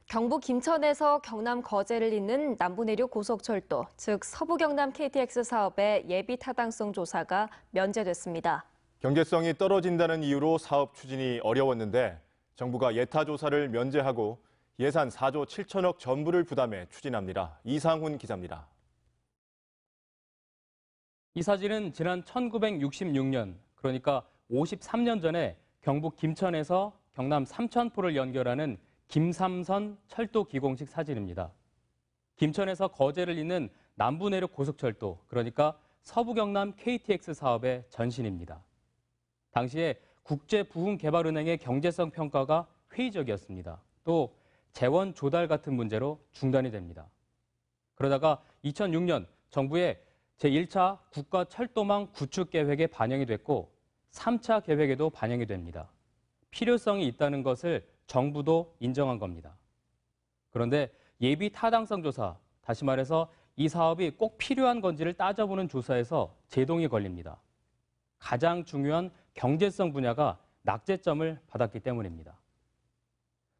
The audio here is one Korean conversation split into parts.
경북 김천에서 경남 거제를 잇는 남부내륙 고속철도, 즉 서부 경남 KTX 사업의 예비 타당성 조사가 면제됐습니다. 경제성이 떨어진다는 이유로 사업 추진이 어려웠는데 정부가 예타 조사를 면제하고 예산 4조 7천억 전부를 부담해 추진합니다. 이상훈 기자입니다. 이 사진은 지난 1966년, 그러니까 53년 전에 경북 김천에서 경남 삼천포를 연결하는 김삼선 철도 기공식 사진입니다. 김천에서 거제를 잇는 남부내륙 고속철도, 그러니까 서부 경남 KTX 사업의 전신입니다. 당시에 국제부흥개발은행의 경제성 평가가 회의적이었습니다. 또 재원 조달 같은 문제로 중단이 됩니다. 그러다가 2006년 정부의 제1차 국가철도망 구축 계획에 반영이 됐고 3차 계획에도 반영이 됩니다. 필요성이 있다는 것을 정부도 인정한 겁니다. 그런데 예비 타당성 조사, 다시 말해서 이 사업이 꼭 필요한 건지를 따져보는 조사에서 제동이 걸립니다. 가장 중요한 경제성 분야가 낙제점을 받았기 때문입니다.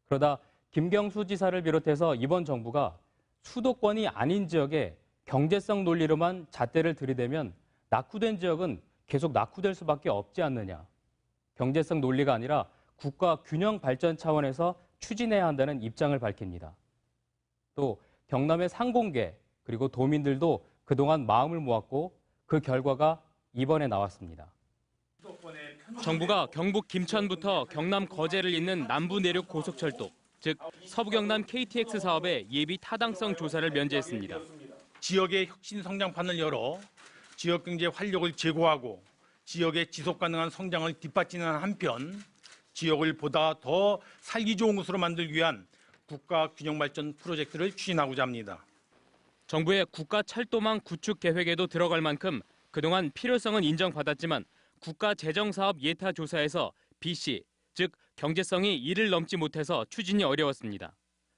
그러다 김경수 지사를 비롯해서 이번 정부가 수도권이 아닌 지역에 경제성 논리로만 잣대를 들이대면 낙후된 지역은 계속 낙후될 수밖에 없지 않느냐. 경제성 논리가 아니라 국가 균형 발전 차원에서 추진해야 한다는 입장을 밝힙니다. 또 경남의 상공계 그리고 도민들도 그동안 마음을 모았고 그 결과가 이번에 나왔습니다. 정부가 경북 김천부터 경남 거제를 잇는 남부 내륙 고속철도, 즉 서부 경남 KTX 사업의 예비 타당성 조사를 면제했습니다. 지역의 혁신 성장판을 열어 지역 경제 활력을 제고하고 지역의 지속 가능한 성장을 뒷받침하는 한편 지역을 보다 더 살기 좋은 곳으로 만들기 위한 국가 균형 발전 프로젝트를 추진하고자 합니다. 정부의 국가 철도망 구축 계획에도 들어갈 만큼 그동안 필요성은 인정받았지만 국가 재정 사업 예타 조사에서 BC, 즉 경제성이 1을 넘지 못해서 추진이 어려웠습니다.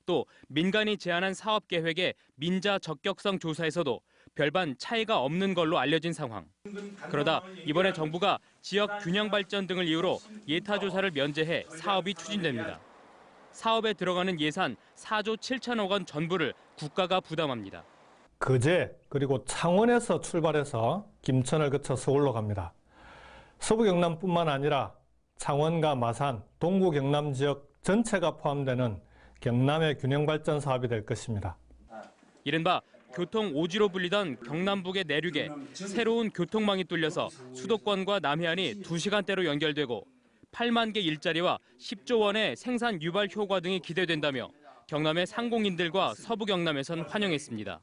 또 민간이 제안한 사업 계획의 민자 적격성 조사에서도 별반 차이가 없는 걸로 알려진 상황. 그러다 이번에 정부가 지역 균형 발전 등을 이유로 예타 조사를 면제해 사업이 추진됩니다. 사업에 들어가는 예산 4조 7천억 원 전부를 국가가 부담합니다. 거제 그리고 창원에서 출발해서 김천을 거쳐 서울로 갑니다. 서부 경남뿐만 아니라 창원과 마산, 동구 경남 지역 전체가 포함되는 경남의 균형 발전 사업이 될 것입니다. 이른바 교통 오지로 불리던 경남북의 내륙에 새로운 교통망이 뚫려서 수도권과 남해안이 2시간대로 연결되고 8만 개 일자리와 10조 원의 생산 유발 효과 등이 기대된다며 경남의 상공인들과 서부 경남에선 환영했습니다.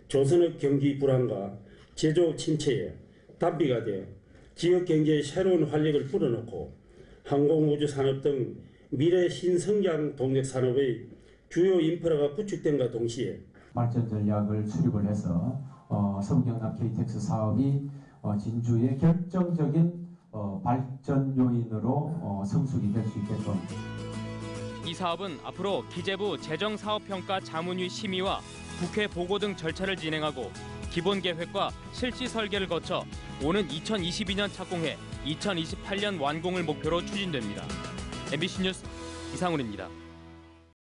조선의 경기 불안과 제조 침체에 답비가 되어 지역 경제에 새로운 활력을 불어넣고 항공우주 산업 등 미래 신성장 동력 산업의 주요 인프라가 구축된과 동시에 발전 전략을 수립을 해서 서부 경남 KTX 사업이 진주의 결정적인 발전 요인으로 성숙이 될 수 있게끔. 이 사업은 앞으로 기재부 재정사업평가 자문위 심의와 국회 보고 등 절차를 진행하고 기본 계획과 실시 설계를 거쳐 오는 2022년 착공해 2028년 완공을 목표로 추진됩니다. MBC 뉴스 이상훈입니다.